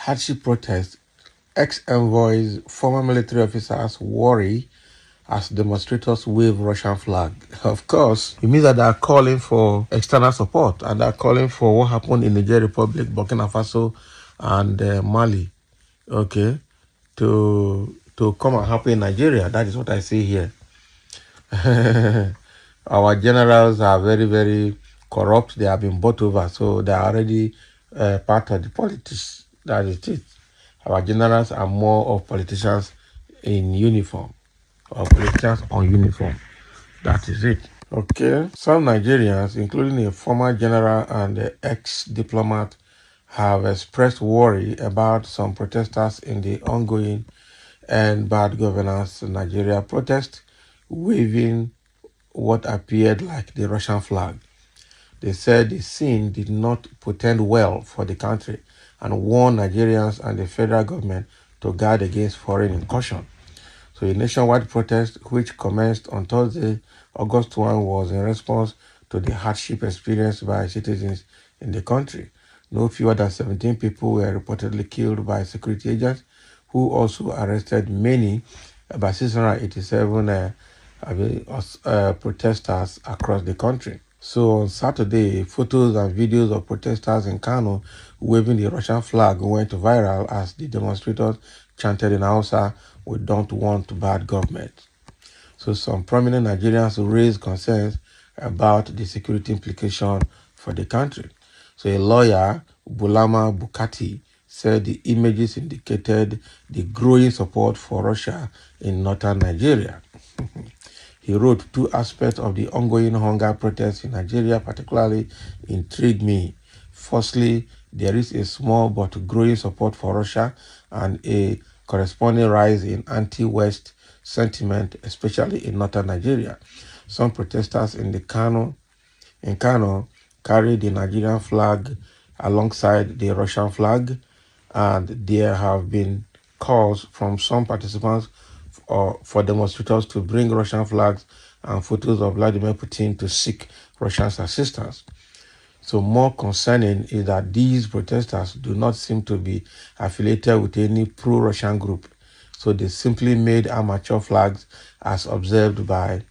hardship protests, ex-envoys, former military officers worry as demonstrators wave Russian flag. Of course, it means that they are calling for external support and they are calling for what happened in Niger Republic, Burkina Faso, and Mali, okay, to come and happen in Nigeria. That is what I see here. Our generals are very, very corrupt. They have been bought over, so they are already part of the politics. That is it. Our generals are more of politicians in uniform, or politicians on uniform. That is it. Okay. Some Nigerians, including a former general and an ex-diplomat, have expressed worry about some protesters in the ongoing and bad governance Nigeria protest, waving what appeared like the Russian flag. They said the scene did not portend well for the country and warned Nigerians and the federal government to guard against foreign incursion. So a nationwide protest, which commenced on Thursday, August 1, was in response to the hardship experienced by citizens in the country. No fewer than 17 people were reportedly killed by security agents, who also arrested many, about 687 protesters across the country. So on Saturday, photos and videos of protesters in Kano waving the Russian flag went viral as the demonstrators chanted in Hausa, "We don't want bad government." So some prominent Nigerians raised concerns about the security implication for the country. So a lawyer, Bulama Bukati, said the images indicated the growing support for Russia in northern Nigeria. He wrote, "Two aspects of the ongoing hunger protests in Nigeria particularly intrigue me. Firstly, there is a small but growing support for Russia and a corresponding rise in anti-West sentiment, especially in northern Nigeria. Some protesters in Kano carry the Nigerian flag alongside the Russian flag, and there have been calls from some participants for demonstrators to bring Russian flags and photos of Vladimir Putin to seek Russia's assistance. So more concerning is that these protesters do not seem to be affiliated with any pro-Russian group. So they simply made amateur flags as observed by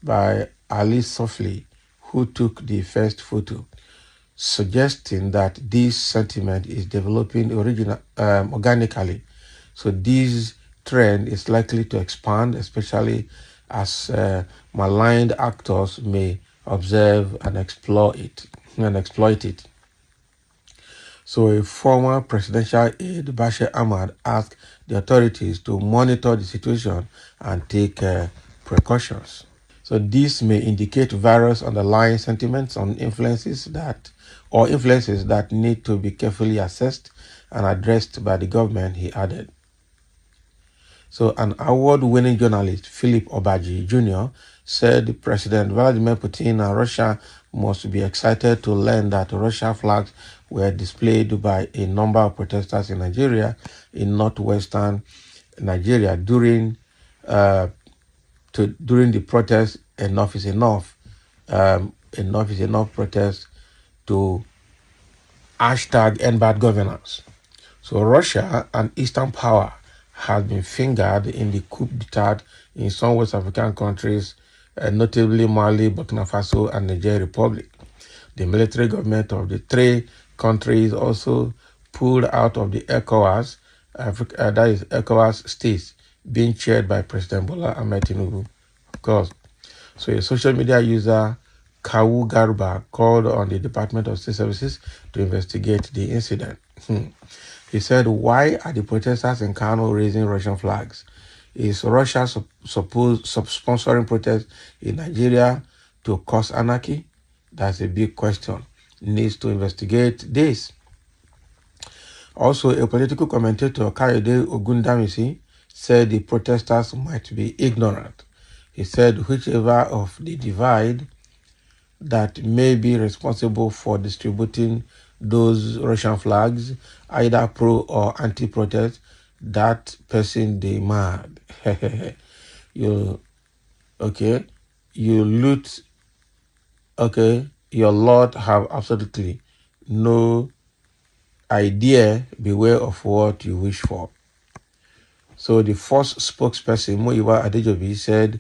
Ali Sofli, who took the first photo, suggesting that this sentiment is developing organically. So this trend is likely to expand, especially as maligned actors may observe and exploit it. So a former presidential aide, Bashir Ahmad, asked the authorities to monitor the situation and take precautions. So this may indicate various underlying sentiments on influences that need to be carefully assessed and addressed by the government, he added. So an award-winning journalist, Philip Obaji Jr., said President Vladimir Putin and Russia must be excited to learn that Russian flags were displayed by a number of protesters in Nigeria, in northwestern Nigeria, during the protest. Enough is enough. Enough is enough protest to #end bad governance. So Russia, an Eastern power, has been fingered in the coup d'etat in some West African countries, notably Mali, Burkina Faso, and Niger Republic. The military government of the three countries also pulled out of the ECOWAS, that is ECOWAS states, being chaired by President Bola Ahmed Tinubu, of course. So a social media user, Kawu Garba, called on the Department of State Services to investigate the incident. He said, "Why are the protesters in Kano raising Russian flags? Is Russia sponsoring protests in Nigeria to cause anarchy? That's a big question. Needs to investigate this." Also, a political commentator, Kayode Ogundamisi, said the protesters might be ignorant. He said whichever of the divide that may be responsible for distributing those Russian flags, either pro or anti-protest, that person they mad. You loot. Okay, your Lord have absolutely no idea, beware of what you wish for. So the first spokesperson, Muyiwa Adejobi, said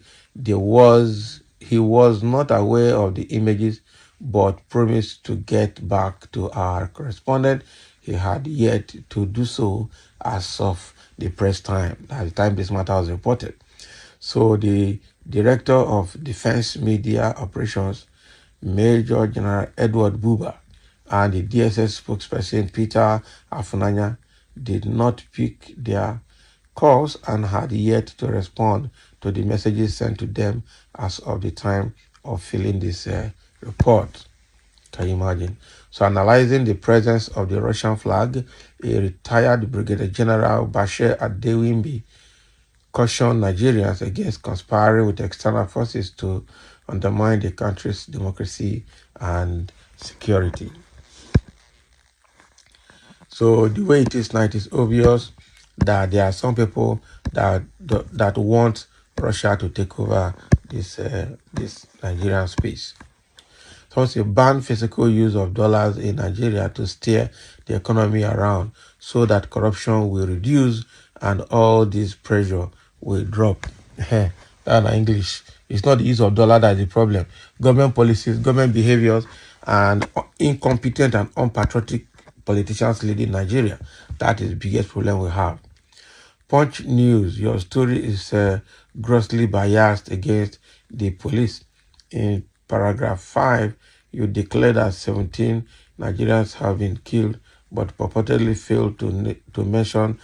he was not aware of the images, but promised to get back to our correspondent. He had yet to do so as of the press time, at the time this matter was reported. So the Director of Defense Media Operations, Major General Edward Buba, and the DSS spokesperson Peter Afunanya did not pick their calls and had yet to respond to the messages sent to them as of the time of filling this report. Can you imagine? So, analyzing the presence of the Russian flag, a retired Brigadier General Bashir Adewimbi cautioned Nigerians against conspiring with external forces to undermine the country's democracy and security. So the way it is now, it is obvious that there are some people that want Russia to take over this Nigerian space. So it's a ban physical use of dollars in Nigeria to steer the economy around so that corruption will reduce and all this pressure will drop. That's English. It's not the use of dollar that is the problem. Government policies, government behaviors, and incompetent and unpatriotic politicians leading Nigeria. That is the biggest problem we have. Punch News, your story is grossly biased against the police. In paragraph 5, you declare that 17 Nigerians have been killed, but purportedly failed to mention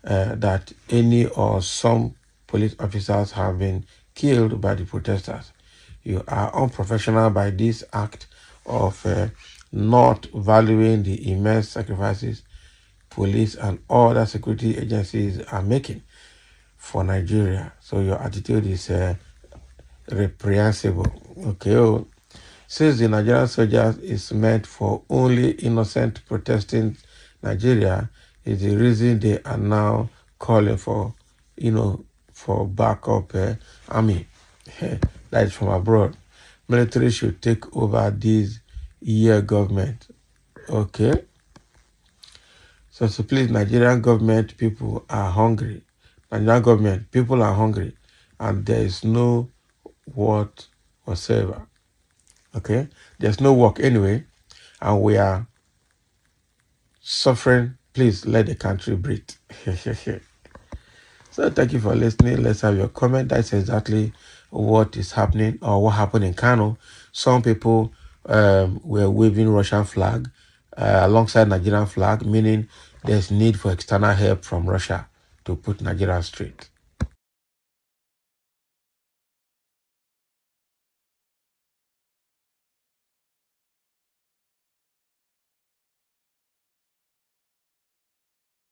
that any or some police officers have been killed by the protesters. You are unprofessional by this act of not valuing the immense sacrifices police and other security agencies are making for Nigeria. So your attitude is reprehensible. Okay. Since the Nigerian soldiers is meant for only innocent protesting Nigeria, is the reason they are now calling for, for backup army. That is from abroad. Military should take over this year government. Okay. So please, Nigerian government people are hungry. Nigerian government people are hungry, and there is no what whatsoever. Okay, there's no work anyway, and we are suffering. Please let the country breathe. So thank you for listening. Let's have your comment. That's exactly what is happening or what happened in Kano. Some people were waving Russian flag alongside Nigerian flag, meaning there's need for external help from Russia to put Nigeria straight.